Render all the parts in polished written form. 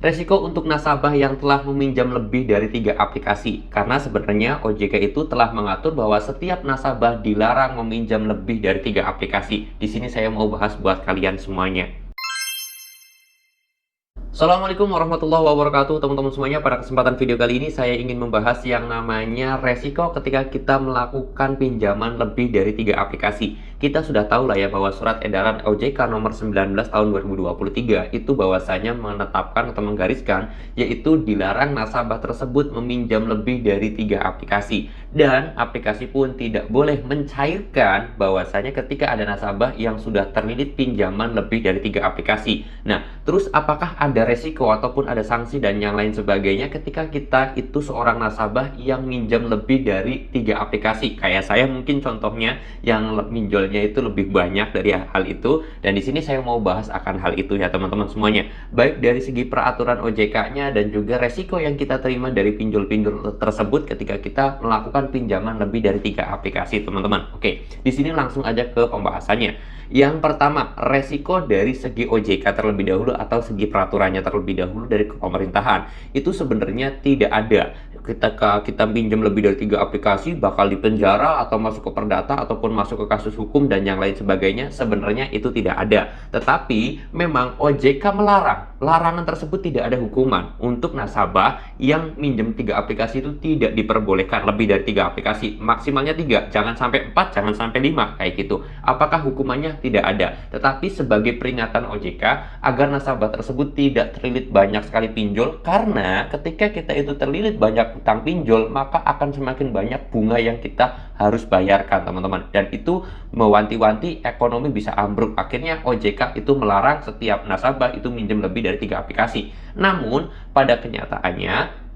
Resiko untuk nasabah yang telah meminjam lebih dari 3 aplikasi, karena sebenarnya OJK itu telah mengatur bahwa setiap nasabah dilarang meminjam lebih dari 3 aplikasi. Di sini saya mau bahas buat kalian semuanya. Assalamualaikum warahmatullahi wabarakatuh teman-teman semuanya. Pada kesempatan video kali ini saya ingin membahas yang namanya resiko ketika kita melakukan pinjaman lebih dari 3 aplikasi. Kita sudah tahu lah ya bahwa surat edaran OJK nomor 19 tahun 2023 itu bahwasanya menetapkan atau menggariskan yaitu dilarang nasabah tersebut meminjam lebih dari 3 aplikasi, dan aplikasi pun tidak boleh mencairkan bahwasanya ketika ada nasabah yang sudah terlilit pinjaman lebih dari 3 aplikasi. Nah, terus apakah ada resiko ataupun ada sanksi dan yang lain sebagainya ketika kita itu seorang nasabah yang minjam lebih dari 3 aplikasi? Kayak saya mungkin contohnya yang minjolnya itu lebih banyak dari hal itu, dan di sini saya mau bahas akan hal itu ya teman-teman semuanya. Baik dari segi peraturan OJK-nya dan juga resiko yang kita terima dari pinjol-pinjol tersebut ketika kita melakukan pinjaman lebih dari 3 aplikasi teman-teman. Oke, di sini langsung aja ke pembahasannya. Yang pertama, resiko dari segi OJK terlebih dahulu atau segi peraturannya terlebih dahulu dari pemerintahan. Itu sebenarnya tidak ada. Ketika kita pinjam lebih dari 3 aplikasi bakal dipenjara atau masuk ke perdata ataupun masuk ke kasus hukum dan yang lain sebagainya, sebenarnya itu tidak ada. Tetapi memang OJK melarang. Larangan tersebut tidak ada hukuman untuk nasabah yang minjem 3 aplikasi, itu tidak diperbolehkan lebih dari 3 aplikasi. Maksimalnya 3, jangan sampai 4, jangan sampai 5 kayak gitu. Apakah hukumannya? Tidak ada, tetapi sebagai peringatan OJK agar nasabah tersebut tidak terlilit banyak sekali pinjol, karena ketika kita itu terlilit banyak utang pinjol maka akan semakin banyak bunga yang kita harus bayarkan teman-teman, dan itu mewanti-wanti ekonomi bisa ambruk. Akhirnya OJK itu melarang setiap nasabah itu minjem lebih dari 3 aplikasi. Namun pada kenyataannya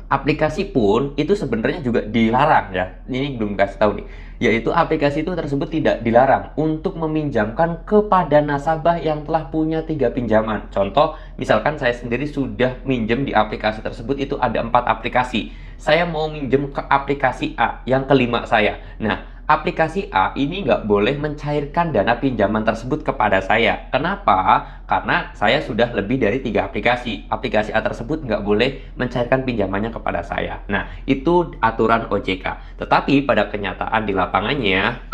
aplikasi pun itu sebenarnya juga dilarang ya. Ini belum kasih tahu nih. Yaitu aplikasi itu tersebut tidak dilarang untuk meminjamkan kepada nasabah yang telah punya 3 pinjaman. Contoh, misalkan saya sendiri sudah minjem di aplikasi tersebut itu ada 4 aplikasi. Saya mau minjem ke aplikasi A yang kelima saya. Nah, aplikasi A ini nggak boleh mencairkan dana pinjaman tersebut kepada saya. Kenapa? Karena saya sudah lebih dari 3 aplikasi. Aplikasi A tersebut nggak boleh mencairkan pinjamannya kepada saya. Nah, itu aturan OJK. Tetapi pada kenyataan di lapangannya,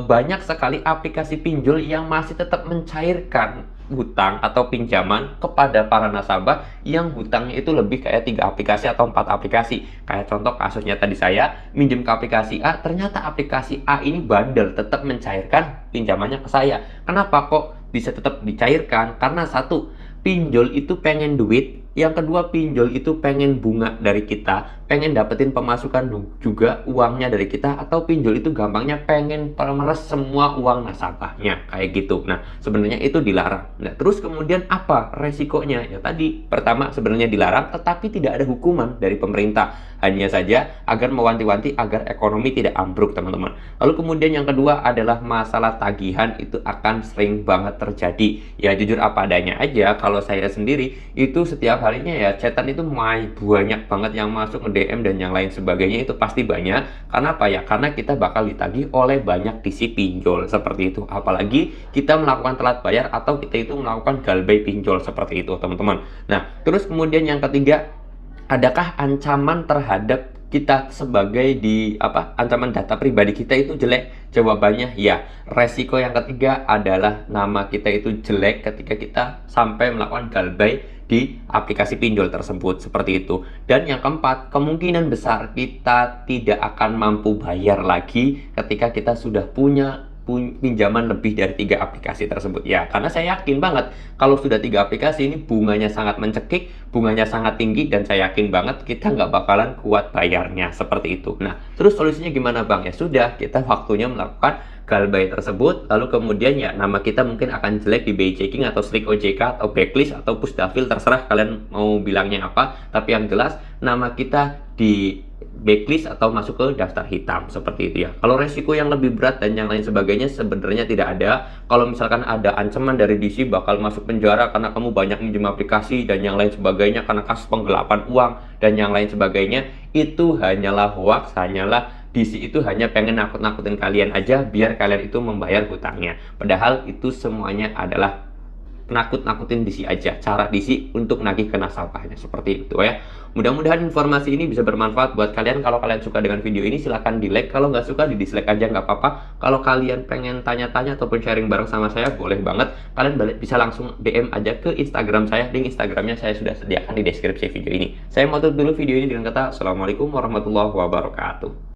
banyak sekali aplikasi pinjol yang masih tetap mencairkan hutang atau pinjaman kepada para nasabah yang hutangnya itu lebih kayak 3 aplikasi atau 4 aplikasi. Kayak contoh kasusnya tadi saya minjem ke aplikasi A, ternyata aplikasi A ini bandel tetap mencairkan pinjamannya ke saya. Kenapa kok bisa tetap dicairkan? Karena satu, pinjol itu pengen duit. Yang kedua, pinjol itu pengen bunga dari kita, pengen dapetin pemasukan juga uangnya dari kita, atau pinjol itu gampangnya pengen meres semua uang nasabahnya kayak gitu. Nah, sebenarnya itu dilarang. Nah, terus kemudian apa resikonya? Ya tadi, pertama sebenarnya dilarang, tetapi tidak ada hukuman dari pemerintah. Hanya saja agar mewanti-wanti agar ekonomi tidak ambruk, teman-teman. Lalu kemudian yang kedua adalah masalah tagihan, itu akan sering banget terjadi. Ya jujur apa adanya aja, kalau saya sendiri itu setiap harinya ya chatan itu banyak banget yang masuk ke DM dan yang lain sebagainya, itu pasti banyak. Karena apa ya? Karena kita bakal ditagih oleh banyak DC pinjol seperti itu. Apalagi kita melakukan telat bayar atau kita itu melakukan galbay pinjol seperti itu, teman-teman. Nah, terus kemudian yang ketiga, adakah ancaman terhadap kita sebagai ancaman data pribadi kita itu jelek? Jawabannya ya. Resiko yang ketiga adalah nama kita itu jelek ketika kita sampai melakukan galbay di aplikasi pinjol tersebut seperti itu. Dan yang keempat, kemungkinan besar kita tidak akan mampu bayar lagi ketika kita sudah punya pinjaman lebih dari 3 aplikasi tersebut ya, karena saya yakin banget kalau sudah 3 aplikasi ini bunganya sangat mencekik, bunganya sangat tinggi, dan saya yakin banget kita nggak bakalan kuat bayarnya seperti itu. Nah, terus solusinya gimana Bang? Ya sudah, kita waktunya melakukan galbay tersebut, lalu kemudian ya nama kita mungkin akan jelek di BI checking atau strict OJK atau blacklist atau pusdafil, terserah kalian mau bilangnya apa, tapi yang jelas nama kita di blacklist atau masuk ke daftar hitam seperti itu ya. Kalau resiko yang lebih berat dan yang lain sebagainya sebenarnya tidak ada. Kalau misalkan ada ancaman dari DC bakal masuk penjara karena kamu banyak minjem aplikasi dan yang lain sebagainya karena kasus penggelapan uang dan yang lain sebagainya, itu hanyalah hoax, hanyalah DC itu hanya pengen nakut-nakutin kalian aja biar kalian itu membayar hutangnya. Padahal itu semuanya adalah nakut-nakutin Disi aja, cara Disi untuk nagih ke nasabahnya, seperti itu ya. Mudah-mudahan informasi ini bisa bermanfaat buat kalian. Kalau kalian suka dengan video ini silahkan di like, kalau nggak suka di dislike aja nggak apa-apa. Kalau kalian pengen tanya-tanya ataupun sharing bareng sama saya, boleh banget. Kalian bisa langsung DM aja ke Instagram saya. Link Instagramnya saya sudah sediakan di deskripsi video ini. Saya mau tutup dulu video ini dengan kata Assalamualaikum warahmatullahi wabarakatuh.